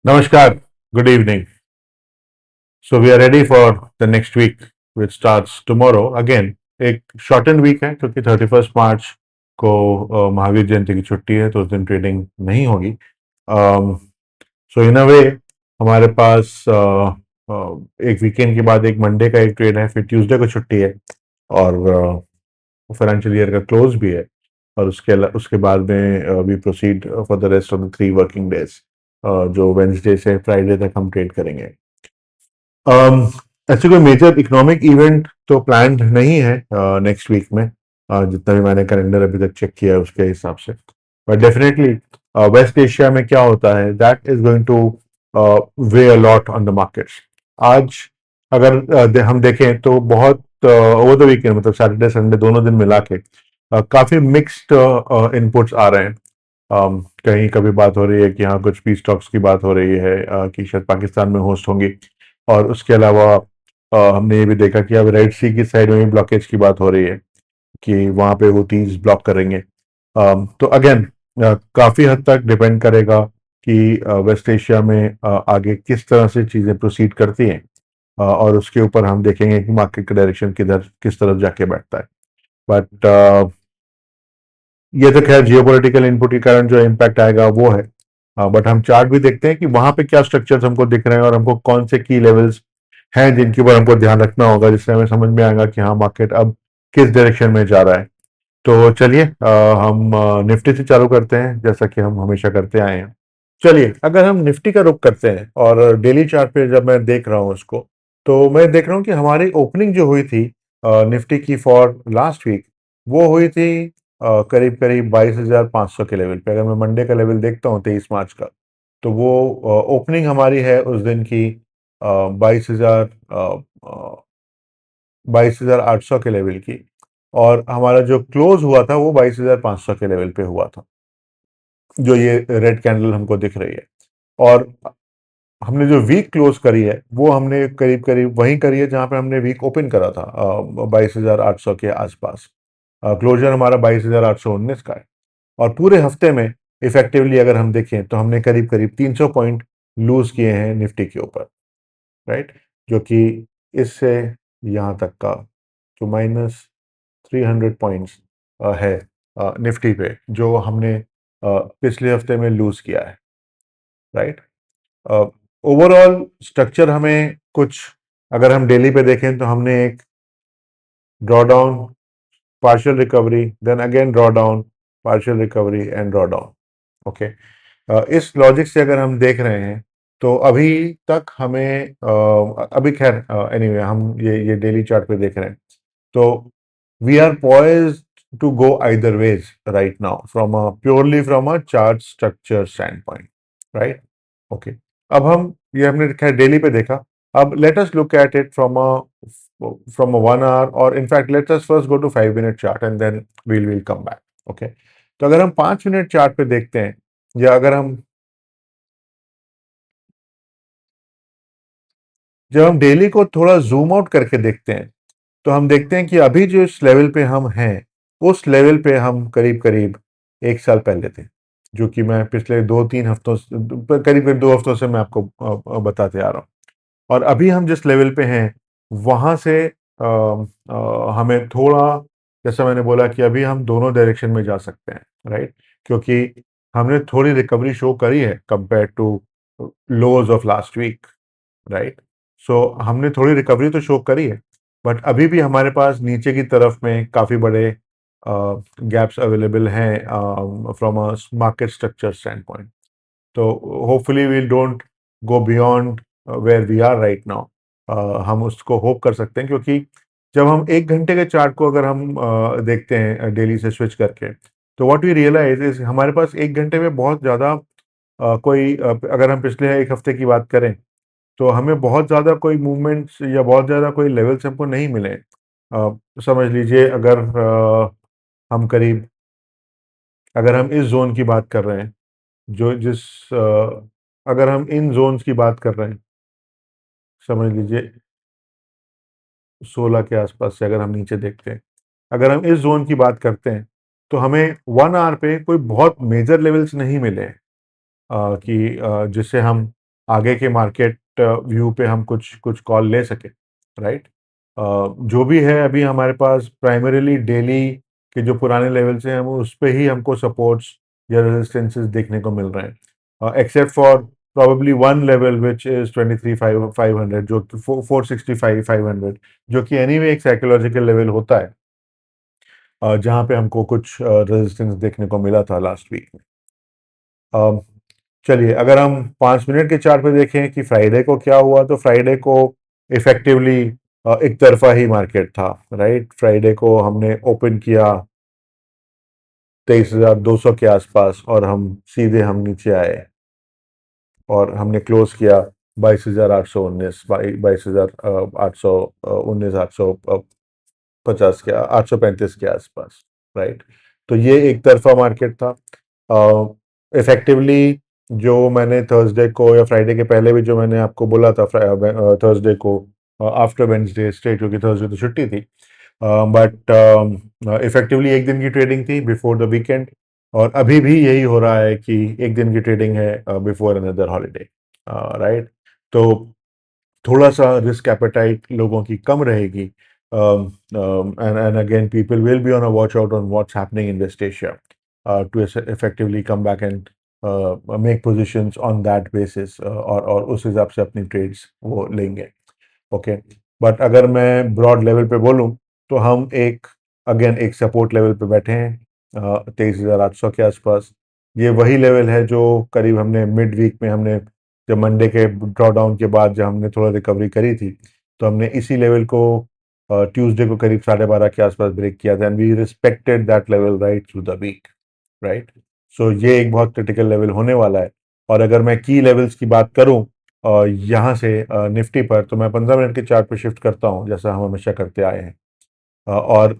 Namaskar. Good evening. So we are ready for the next week, which starts tomorrow. Again, एक shortened week है क्योंकि 31 मार्च को महावीर जयंती की छुट्टी है तो उस दिन ट्रेडिंग नहीं होगी. सो इन अ वे हमारे पास एक वीकेंड के बाद एक मंडे का एक ट्रेड है, फिर ट्यूसडे को छुट्टी है और फाइनेंशियल ईयर का क्लोज भी है. और उसके बाद में we proceed for the rest of the 3 working days, जो वेंसडे से फ्राइडे तक हम ट्रेड करेंगे. Um, ऐसे कोई मेजर इकोनॉमिक इवेंट तो प्लान्ड नहीं है नेक्स्ट वीक में, जितना भी मैंने कैलेंडर अभी तक चेक किया है उसके हिसाब से. बट डेफिनेटली वेस्ट एशिया में क्या होता है that is going two way a lot on the markets. आज अगर हम देखें तो बहुत ओवर द वीकेंड, मतलब सैटरडे संडे दोनों दिन मिला के काफी मिक्स्ड इनपुट्स आ रहे हैं. कहीं कभी बात हो रही है कि हाँ कुछ पीस टॉक्स की बात हो रही है, कि शायद पाकिस्तान में होस्ट होंगी. और उसके अलावा हमने ये भी देखा कि अब रेड सी की साइड में भी ब्लॉकेज की बात हो रही है कि वहां पे हुतीज ब्लॉक करेंगे. तो अगेन काफी हद तक डिपेंड करेगा कि वेस्ट एशिया में आगे किस तरह से चीजें प्रोसीड करती हैं, और उसके ऊपर हम देखेंगे कि मार्केट का डायरेक्शन किस तरफ जाके बैठता है. बट ये तो खैर जियोपॉलिटिकल इनपुट के कारण जो इम्पैक्ट आएगा वो है. बट हम चार्ट भी देखते हैं कि वहां पे क्या स्ट्रक्चर्स हमको दिख रहे हैं और हमको कौन से की लेवल्स हैं जिनके ऊपर हमको ध्यान रखना होगा, जिससे हमें समझ में आएगा कि हाँ मार्केट अब किस डायरेक्शन में जा रहा है. तो चलिए हम निफ्टी से चालू करते हैं जैसा कि हम हमेशा करते आए हैं. चलिए अगर हम निफ्टी का रुख करते हैं और डेली चार्ट पे जब मैं देख रहा हूँ उसको, तो मैं देख रहा हूँ कि हमारी ओपनिंग जो हुई थी निफ्टी की फॉर लास्ट वीक, वो हुई थी करीब करीब 22,500 के लेवल पे. अगर मैं मंडे का लेवल देखता हूँ 23 मार्च का, तो वो ओपनिंग हमारी है उस दिन की 22,800 के लेवल की. और हमारा जो क्लोज हुआ था वो 22,500 के लेवल पे हुआ था, जो ये रेड कैंडल हमको दिख रही है. और हमने जो वीक क्लोज करी है वो हमने करीब करीब वहीं करी है जहां पे हमने वीक ओपन करा था, 22,800 के आसपास. क्लोजर हमारा 22,819 का है. और पूरे हफ्ते में इफेक्टिवली अगर हम देखें तो हमने करीब करीब 300 पॉइंट लूज किए हैं निफ्टी के ऊपर, राइट. जो कि इससे यहाँ तक का जो -300 पॉइंट्स है निफ्टी पे, जो हमने पिछले हफ्ते में लूज किया है, राइट. ओवरऑल स्ट्रक्चर हमें कुछ, अगर हम डेली पे देखें तो हमने एक draw down, partial recovery, then again draw down, partial recovery and draw down. Okay. इस लॉजिक से अगर हम देख रहे हैं तो अभी तक हमें अभी खैर एनीवे हम ये डेली चार्ट पे देख रहे हैं तो we are poised to go either ways right now from a purely from a chart structure standpoint, right. Okay. अब हम ये हमने खैर डेली पे देखा. अब let us look at it from a 1 hour, और in fact let us first go to 5 minute chart and then we'll come back. Okay. तो अगर हम 5 मिनट चार्ट पे देखते हैं, या अगर हम जब हम डेली को थोड़ा जूम आउट करके देखते हैं, तो हम देखते हैं कि अभी जो इस लेवल पे हम हैं, उस लेवल पे हम करीब करीब एक साल पहले थे, जो कि मैं पिछले 2-3 हफ्तों करीब करीब 2 हफ्तों से मैं आपको बताते आ रहा हूँ. और अभी हम जिस लेवल पे हैं वहां से हमें थोड़ा, जैसा मैंने बोला कि अभी हम दोनों डायरेक्शन में जा सकते हैं, राइट. क्योंकि हमने थोड़ी रिकवरी शो करी है compare to lows of last week, right. So हमने थोड़ी रिकवरी तो शो करी है, बट अभी भी हमारे पास नीचे की तरफ में काफ़ी बड़े गैप्स अवेलेबल हैं from a market structure standpoint. तो hopefully we don't go beyond where we are right now. हम उसको होप कर सकते हैं, क्योंकि जब हम 1 घंटे के चार्ट को अगर हम देखते हैं डेली से स्विच करके, तो व्हाट वी रियलाइज इज हमारे पास 1 घंटे में बहुत ज़्यादा अगर हम पिछले एक हफ्ते की बात करें तो हमें बहुत ज़्यादा कोई मूवमेंट्स या बहुत ज़्यादा कोई लेवल्स हमको नहीं मिले. समझ लीजिए अगर हम करीब, अगर हम इस जोन की बात कर रहे हैं, जो जिस अगर हम इन जोन्स की बात कर रहे हैं, समझ लीजिए 16 के आसपास से अगर हम नीचे देखते हैं, अगर हम इस जोन की बात करते हैं, तो हमें 1 आवर पे कोई बहुत मेजर लेवल्स नहीं मिले हैं, कि जिससे हम आगे के मार्केट व्यू पे हम कुछ कुछ कॉल ले सके, राइट। जो भी है अभी हमारे पास प्राइमरीली डेली के जो पुराने लेवल से हैं हम उस पे ही हमको सपोर्ट्स या रेजिस्टेंसेस देखने को मिल रहे हैं, except for probably one level which is 23,500 जो कि 465,500 जो कि anyway एक साइकोलॉजिकल लेवल होता है, जहाँ पे हमको कुछ रेजिस्टेंस देखने को मिला था लास्ट वीक में। अम, चलिए अगर हम 5 मिनट के चार्ट पे देखें कि फ्राइडे को क्या हुआ, तो फ्राइडे को इफेक्टिवली एक तरफा ही मार्केट था, राइट। फ्राइडे को हमने ओपन किया 23,200 के आसपास और हम सीधे हम नीचे आए और हमने क्लोज किया 22,819, 22,819, 850 के 835 के आसपास, राइट। तो ये एक तरफा मार्केट था। इफेक्टिवली जो मैंने थर्सडे को या फ्राइडे के पहले भी जो मैंने आपको बोला था, थर्सडे को आफ्टर वेंसडे स्ट्रेट, क्योंकि थर्सडे तो छुट्टी थी, बट इफेक्टिवली एक दिन की ट्रेडिंग थी बिफोर द वीकेंड, और अभी भी यही हो रहा है कि एक दिन की ट्रेडिंग है बिफोर अनदर हॉलीडे, राइट। तो थोड़ा सा रिस्क एपेटाइट लोगों की कम रहेगी, and again people will be on a watch out on what's happening in West Asia to effectively come back and make positions on that basis, और उस हिसाब से अपनी ट्रेड्स वो लेंगे, ओके। बट अगर मैं ब्रॉड लेवल पे बोलूं तो हम एक अगेन एक सपोर्ट लेवल पे बैठे हैं 23,800 के आसपास। ये वही लेवल है जो करीब हमने मिड वीक में हमने जब मंडे के ड्रॉ डाउन के बाद जब हमने थोड़ा रिकवरी करी थी, तो हमने इसी लेवल को ट्यूसडे को करीब 12:30 के आसपास ब्रेक किया था, and we respected that level right through the week, right. So ये एक बहुत क्रिटिकल लेवल होने वाला है। और अगर मैं की लेवल्स की बात करूं यहाँ से निफ्टी पर, तो मैं 15 मिनट के चार्ट पे शिफ्ट करता हूँ जैसा हम हमेशा करते आए हैं, और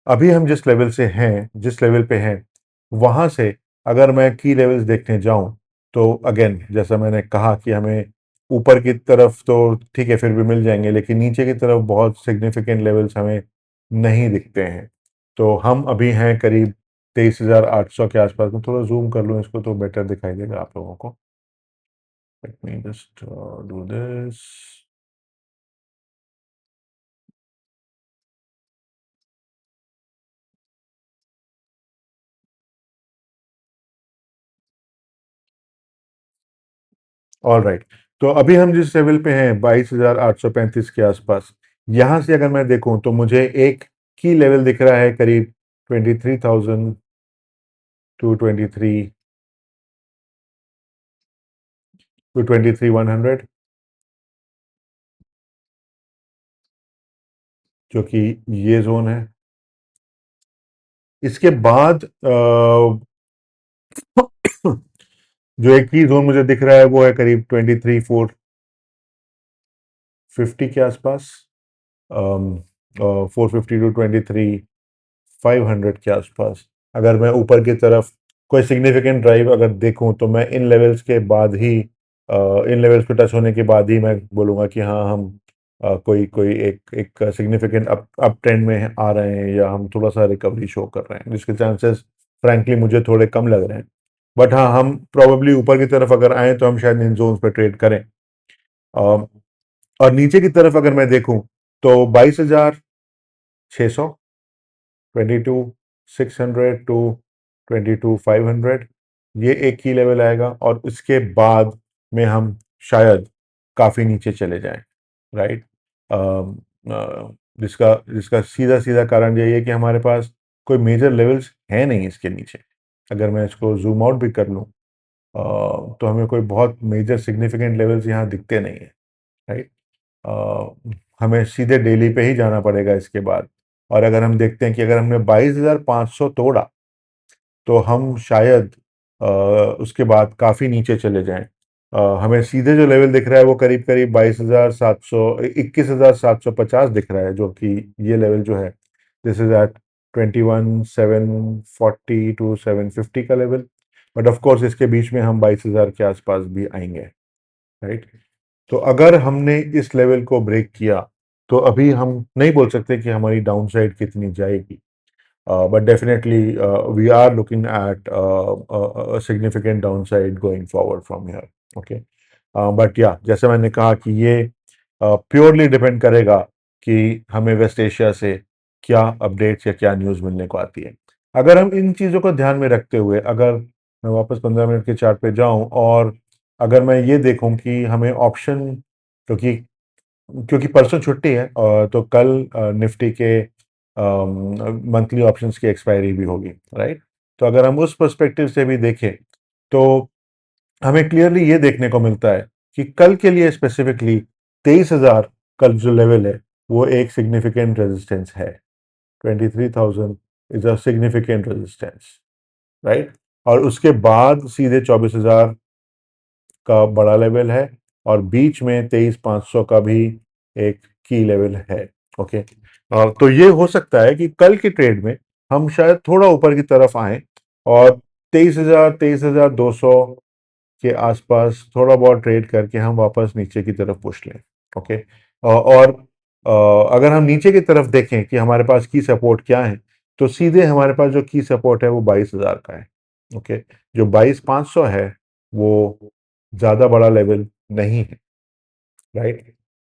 अभी हम जिस लेवल से हैं, जिस लेवल पे हैं, वहाँ से अगर मैं की लेवल्स देखने जाऊँ तो अगेन जैसा मैंने कहा कि हमें ऊपर की तरफ तो ठीक है फिर भी मिल जाएंगे, लेकिन नीचे की तरफ बहुत सिग्निफिकेंट लेवल्स हमें नहीं दिखते हैं। तो हम अभी हैं करीब 23,800 के आसपास में। थोड़ा जूम कर लूँ इसको तो बेटर दिखाई देगा आप लोगों को। Let me just do this. All right, तो अभी हम जिस लेवल पे हैं 22,835 के आसपास, यहाँ से अगर मैं देखूं तो मुझे एक की लेवल दिख रहा है करीब 23,000 टू 23,100, जो कि ये जोन है। इसके बाद जो एक की जोन मुझे दिख रहा है वो है करीब 23,450 के आसपास, 450 टू 23,500 के आसपास। अगर मैं ऊपर की तरफ कोई सिग्निफिकेंट ड्राइव अगर देखूं तो मैं इन लेवल्स के बाद ही इन लेवल्स पे टच होने के बाद ही मैं बोलूँगा कि हाँ हम कोई कोई एक एक सिग्निफिकेंट अप ट्रेंड में आ रहे हैं, या हम थोड़ा सा रिकवरी शो कर रहे हैं, जिसके चांसेस फ्रैंकली मुझे थोड़े कम लग रहे हैं। बट हाँ, हम प्रोबेबली ऊपर की तरफ अगर आए तो हम शायद इन जोन्स पे ट्रेड करें। और नीचे की तरफ अगर मैं देखूं तो 22,600, 22,600 टू 22,500, ये एक ही लेवल आएगा, और उसके बाद में हम शायद काफ़ी नीचे चले जाएं, राइट। जिसका जिसका सीधा सीधा कारण यही है कि हमारे पास कोई मेजर लेवल्स हैं नहीं इसके नीचे। अगर मैं इसको जूम आउट भी कर लूँ तो हमें कोई बहुत मेजर सिग्निफिकेंट लेवल्स यहाँ दिखते नहीं है, राइट। हमें सीधे डेली पे ही जाना पड़ेगा इसके बाद। और अगर हम देखते हैं कि अगर हमने 22,500 तोड़ा तो हम शायद उसके बाद काफ़ी नीचे चले जाएं। हमें सीधे जो लेवल दिख रहा है वो करीब करीब 22,700, 21,750 दिख रहा है, जो कि ये लेवल जो है दिस इज एट 21,740 टू 750 का लेवल। बट ऑफ कोर्स इसके बीच में हम 22,000 के आसपास भी आएंगे, राइट। तो अगर हमने इस लेवल को ब्रेक किया तो अभी हम नहीं बोल सकते कि हमारी डाउन साइड कितनी जाएगी, but definitely we are looking at a significant downside going forward from here, okay. But या जैसे मैंने कहा कि ये प्योरली डिपेंड करेगा कि हमें वेस्ट एशिया से क्या अपडेट्स या क्या न्यूज़ मिलने को आती है। अगर हम इन चीज़ों को ध्यान में रखते हुए अगर मैं वापस 15 मिनट के चार्ट पे जाऊं और अगर मैं ये देखूं कि हमें ऑप्शन, क्योंकि क्योंकि परसों छुट्टी है और तो कल निफ्टी के मंथली ऑप्शंस की एक्सपायरी भी होगी, राइट। तो अगर हम उस पर्सपेक्टिव से भी देखें तो हमें क्लियरली ये देखने को मिलता है कि कल के लिए स्पेसिफिकली 23,000 का जो लेवल है वो एक सिग्निफिकेंट रेजिस्टेंस है। 23,000 is a significant resistance, right. और उसके बाद सीधे 24,000 का बड़ा लेवल है और बीच में 23,500 का भी एक की लेवल है। ओके, तो ये हो सकता है कि कल के ट्रेड में हम शायद थोड़ा ऊपर की तरफ आए और 23,000 23,200 के आसपास थोड़ा बहुत ट्रेड करके हम वापस नीचे की तरफ पुश लें। ओके, और अगर हम नीचे की तरफ देखें कि हमारे पास की सपोर्ट क्या है, तो सीधे हमारे पास जो की सपोर्ट है वो 22,000 का है। ओके, जो 22,500 है वो ज़्यादा बड़ा लेवल नहीं है, राइट।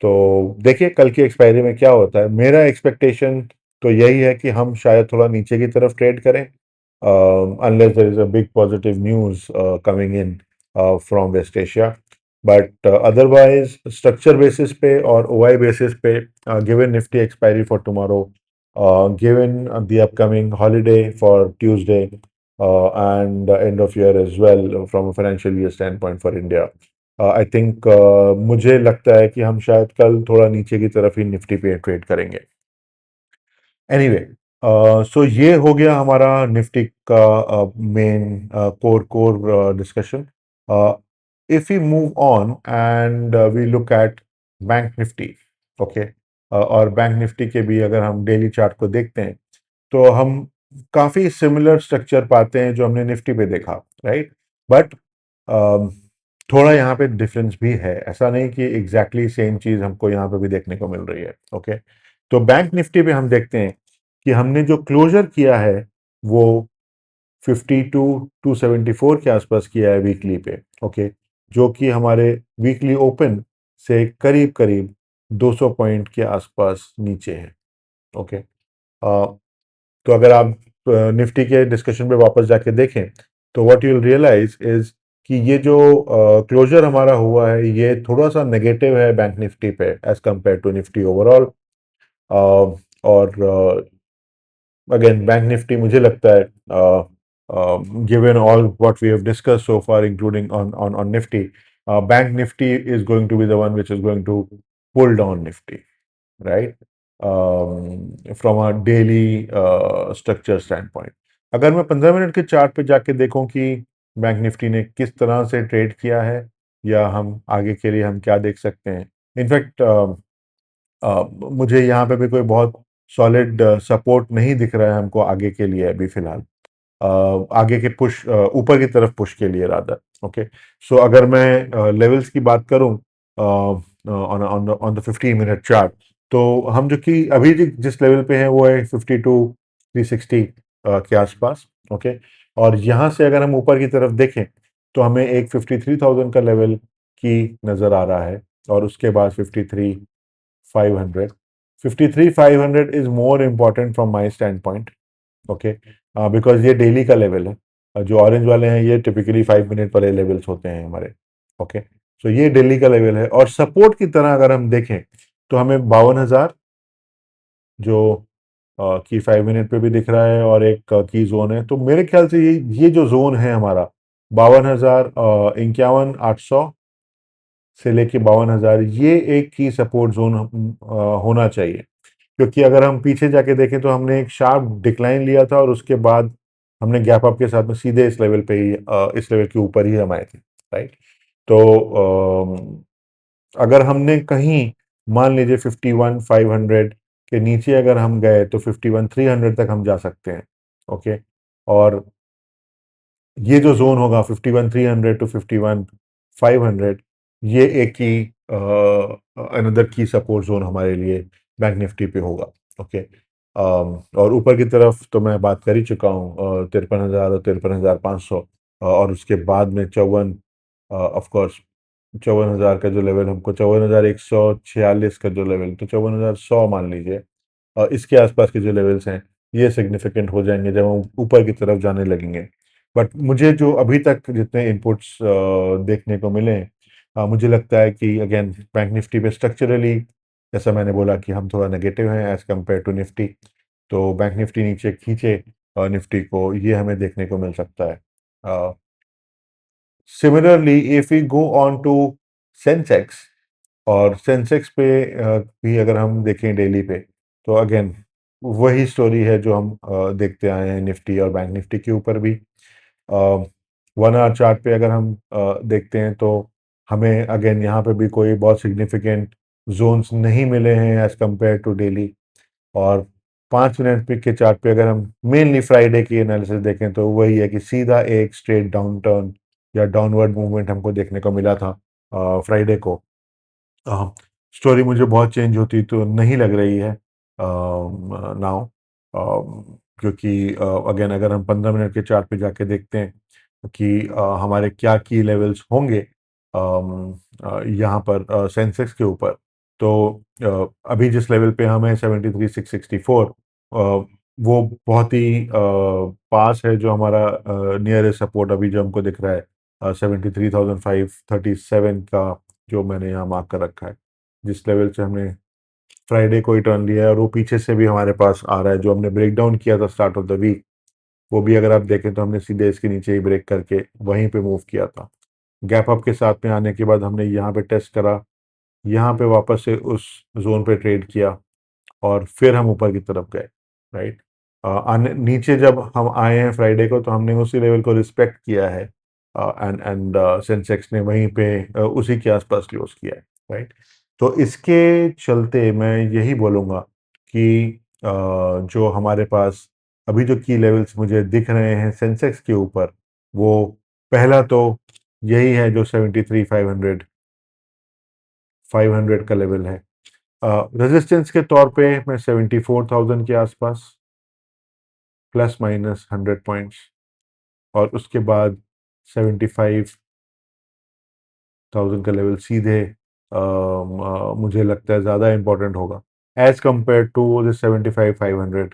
तो देखिए कल की एक्सपायरी में क्या होता है। मेरा एक्सपेक्टेशन तो यही है कि हम शायद थोड़ा नीचे की तरफ ट्रेड करें, unless there is a big positive news coming in from West Asia. But otherwise, structure basis पे और OI basis पे, given Nifty expiry for tomorrow, given the upcoming holiday for Tuesday, and end of year as well from a financial year standpoint for India, I think मुझे लगता है कि हम शायद कल थोड़ा नीचे की तरफ ही निफ्टी पे ट्रेड करेंगे। एनीवे, सो ये हो गया हमारा निफ्टी का main core core discussion. If we move on and we look at Bank Nifty, okay, और बैंक निफ्टी के भी अगर हम डेली चार्ट को देखते हैं तो हम काफ़ी सिमिलर स्ट्रक्चर पाते हैं जो हमने निफ्टी पे देखा, राइट। बट थोड़ा यहाँ पे डिफरेंस भी है, ऐसा नहीं कि एग्जैक्टली सेम चीज़ हमको यहाँ पे भी देखने को मिल रही है। ओके, तो बैंक निफ्टी पे हम देखते हैं कि हमने जो क्लोजर किया है वो 52,274 के आसपास किया है वीकली पे। ओके, जो कि हमारे वीकली ओपन से करीब करीब 200 पॉइंट के आसपास नीचे है। ओके, तो अगर आप निफ्टी के डिस्कशन पे वापस जाके देखें तो what you will realise is कि ये जो क्लोजर हमारा हुआ है ये थोड़ा सा नेगेटिव है बैंक निफ्टी पे as compare to Nifty overall. और अगेन बैंक निफ्टी मुझे लगता है, given all what we have discussed so far including on nifty, bank nifty is going to be the one which is going to pull down nifty, right, from a daily structure standpoint। अगर मैं 15 minute के chart पे जाके देखूं कि bank Nifty ने किस तरह से ट्रेड किया है या हम आगे के लिए हम क्या देख सकते हैं। इनफैक्ट मुझे यहाँ पे भी कोई बहुत सॉलिड सपोर्ट नहीं दिख रहा है हमको आगे के लिए अभी फिलहाल, आगे के पुश ऊपर की तरफ पुश के लिए रादर। ओके, सो अगर मैं लेवल्स की बात करूं on on the 15 minute chart, तो हम जो कि अभी जिस लेवल पे हैं वो है 52,360 के आसपास। ओके, और यहाँ से अगर हम ऊपर की तरफ देखें तो हमें एक 53,000 का लेवल की नज़र आ रहा है और उसके बाद 53,500। 53,500 is more important from my stand point. Okay, because ये डेली का लेवल है। जो ऑरेंज वाले हैं ये टिपिकली 5 मिनट वाले लेवल्स होते हैं हमारे। ओके, सो ये डेली का लेवल है और सपोर्ट की तरह अगर हम देखें तो हमें 52,000 जो की 5 मिनट पे भी दिख रहा है और एक की जोन है। तो मेरे ख्याल से ये जो जोन है हमारा 52,000, 51,800 से लेके 52,000, ये एक की सपोर्ट जोन होना चाहिए। क्योंकि अगर हम पीछे जाके देखें तो हमने एक शार्प डिक्लाइन लिया था और उसके बाद हमने गैप अप के साथ में सीधे इस लेवल पे ही इस लेवल के ऊपर ही हम आए थे, राइट। तो अगर हमने कहीं मान लीजिए 51,500 के नीचे अगर हम गए तो 51,300 तक हम जा सकते हैं। ओके, और ये जो जोन होगा 51,300 टू 51,500, ये एक ही अनदर की सपोर्ट जोन हमारे लिए बैंक निफ्टी पे होगा। ओके, और ऊपर की तरफ तो मैं बात कर ही चुका हूँ 53,000 और 53,500, और उसके बाद में 54, ऑफ कोर्स 54,000 का जो लेवल हमको, 54,146 का जो लेवल, तो 54,100 मान लीजिए, इसके आसपास के जो लेवल्स हैं, ये सिग्निफिकेंट हो जाएंगे जब हम ऊपर की तरफ जाने लगेंगे। बट मुझे जो अभी तक जितने इनपुट्स देखने को मिले हैं, मुझे लगता है कि अगेन बैंक निफ्टी पे स्ट्रक्चरली, जैसा मैंने बोला कि हम थोड़ा नेगेटिव हैं एज कम्पेयर टू निफ्टी, तो बैंक निफ्टी नीचे खींचे निफ्टी को, ये हमें देखने को मिल सकता है। Similarly if we go on to Sensex, और सेंसेक्स पे भी अगर हम देखें डेली पे, तो अगेन वही स्टोरी है जो हम देखते आए हैं निफ्टी और बैंक निफ्टी के ऊपर भी। 1 आवर चार्ट पे अगर हम देखते हैं तो हमें अगेन यहाँ पे भी कोई बहुत सिग्निफिकेंट जोन्स नहीं मिले हैं एज कंपेयर टू डेली। और 5 मिनट पिक के चार्ट पे अगर हम मेनली फ्राइडे की एनालिसिस देखें तो वही है कि सीधा एक स्ट्रेट डाउन टर्न या डाउनवर्ड मूवमेंट हमको देखने को मिला था फ्राइडे को। स्टोरी मुझे बहुत चेंज होती तो नहीं लग रही है नाउ, क्योंकि अगेन अगर हम 15 मिनट के चार्ट पे जाके देखते हैं कि हमारे क्या की लेवल्स होंगे यहाँ पर सेंसेक्स के ऊपर, तो अभी जिस लेवल पे हमें 73,664, वो बहुत ही पास है जो हमारा नियरेस्ट सपोर्ट अभी जो हमको दिख रहा है 73,537 का, जो मैंने यहाँ मार्क कर रखा है, जिस लेवल से हमने फ्राइडे को ही टर्न लिया है, और वो पीछे से भी हमारे पास आ रहा है, जो हमने ब्रेक डाउन किया था स्टार्ट ऑफ द वीक, वो भी अगर आप देखें तो हमने सीधे इसके नीचे ही ब्रेक करके वहीं पे मूव किया था। गैप अप के साथ में आने के बाद हमने यहाँ पे टेस्ट करा, यहाँ पे वापस से उस जोन पे ट्रेड किया, और फिर हम ऊपर की तरफ गए, राइट। नीचे जब हम आए हैं फ्राइडे को, तो हमने उसी लेवल को रिस्पेक्ट किया है, एंड सेंसेक्स ने वहीं पे उसी के आसपास क्लोज किया है, राइट। तो इसके चलते मैं यही बोलूँगा कि जो हमारे पास अभी जो की लेवल्स मुझे दिख रहे हैं सेंसेक्स के ऊपर, वो पहला तो यही है जो 73,500 500 का लेवल है। रेजिस्टेंस के तौर पे मैं 74,000 के आसपास, प्लस माइनस 100 पॉइंट्स, और उसके बाद 75,000 का लेवल सीधे मुझे लगता है ज़्यादा इम्पोर्टेंट होगा एज कंपेयर टू द 75,500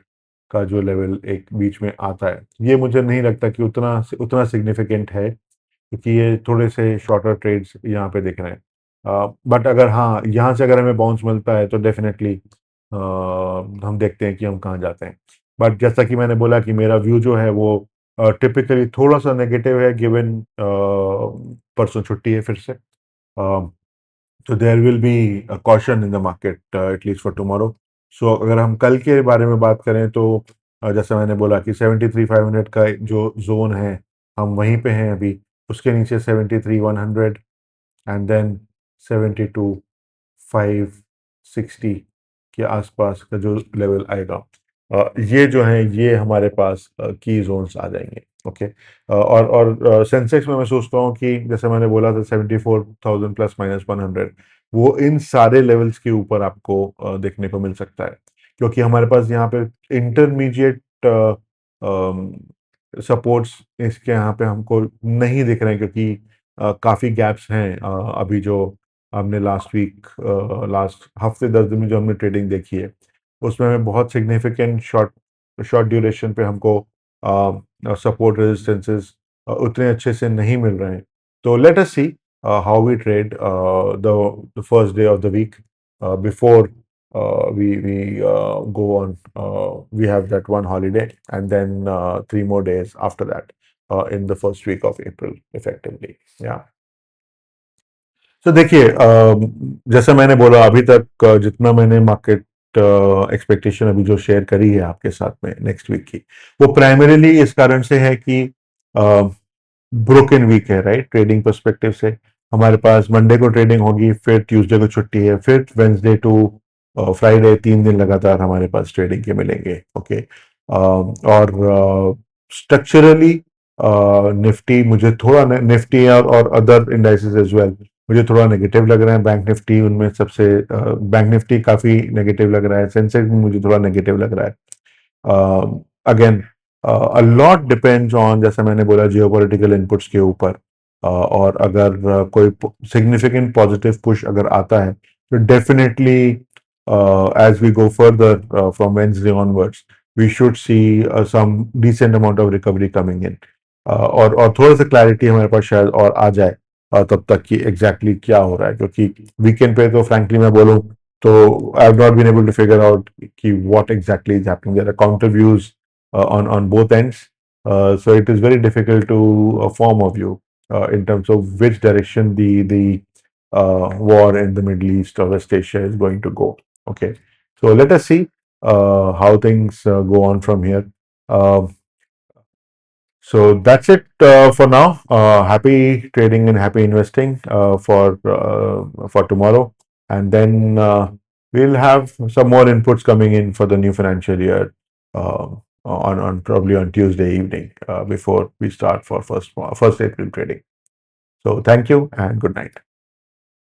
का जो लेवल एक बीच में आता है। ये मुझे नहीं लगता कि उतना उतना सिग्निफिकेंट है, क्योंकि ये थोड़े से शॉर्टर ट्रेड्स यहाँ पे दिख रहे हैं। बट अगर हाँ, यहाँ से अगर हमें बाउंस मिलता है तो डेफिनेटली हम देखते हैं कि हम कहाँ जाते हैं। बट जैसा कि मैंने बोला कि मेरा व्यू जो है वो टिपिकली थोड़ा सा नेगेटिव है, गिवन परसों छुट्टी है फिर से, तो there will be caution in the market at least for tomorrow. So अगर हम कल के बारे में बात करें तो जैसा मैंने बोला कि 73,500 का जो जोन है, हम वहीं पे हैं अभी, उसके नीचे 73,100, एंड देन 72,560 के आसपास का जो लेवल आएगा, ये जो है ये हमारे पास की जोन्स आ जाएंगे। ओके। और सेंसेक्स में मैं सोचता हूँ कि जैसे मैंने बोला था 74,000 प्लस माइनस 100, वो इन सारे लेवल्स के ऊपर आपको देखने को मिल सकता है, क्योंकि हमारे पास यहाँ पे इंटरमीडिएट सपोर्ट्स इसके यहाँ पे हमको नहीं दिख रहे हैं, क्योंकि काफ़ी गैप्स हैं अभी जो हमने लास्ट वीक, लास्ट हफ्ते 10 दिन में जो हमने ट्रेडिंग देखी है, उसमें हमें बहुत सिग्निफिकेंट शॉर्ट शॉर्ट ड्यूरेशन पे हमको सपोर्ट रेजिस्टेंसेस उतने अच्छे से नहीं मिल रहे हैं। तो let us see how we trade the first day of the week before we go on, we have that one holiday, and then 3 more days after that in the first week of April effectively. Yeah. तो देखिए, जैसा मैंने बोला अभी तक, जितना मैंने market expectation अभी जो शेयर करी है आपके साथ में नेक्स्ट वीक की, वो प्राइमरीली इस कारण से है कि ब्रोकन वीक है, राइट। ट्रेडिंग पर्सपेक्टिव से हमारे पास मंडे को ट्रेडिंग होगी, फिर ट्यूसडे को छुट्टी है, फिर वेंसडे टू फ्राइडे 3 दिन लगातार हमारे पास ट्रेडिंग के मिलेंगे। ओके। और स्ट्रक्चरली निफ्टी मुझे थोड़ा, निफ्टी और अदर इंडाइसेस एज वेल मुझे थोड़ा नेगेटिव लग रहा है। बैंक निफ्टी उनमें सबसे, बैंक निफ्टी काफ़ी नेगेटिव लग रहा है, सेंसेक्स भी मुझे थोड़ा नेगेटिव लग रहा है। Again a lot depends on, जैसा मैंने बोला, जियोपॉलिटिकल इनपुट्स के ऊपर, और अगर कोई significant positive push अगर आता है, तो definitely as we go further from Wednesday onwards, we should see some decent amount of recovery coming in. और थोड़ा सा क्लैरिटी हमारे पास शायद और आ जाए तब तक कि एग्जैक्टली क्या हो रहा है, क्योंकि वीकेंड पे तो फ्रैंकली मैं बोलूँ तो I have not been able to figure out कि what exactly is happening. There are counter views on both ends, so it is very difficult to form a view in terms of which direction the war in the Middle East or West Asia is going to go. Okay, so let us see how things go on from here. Um so that's it for now. Happy trading and happy investing for tomorrow, and then we'll have some more inputs coming in for the new financial year on probably on Tuesday evening before we start for first April trading. So thank you and good night.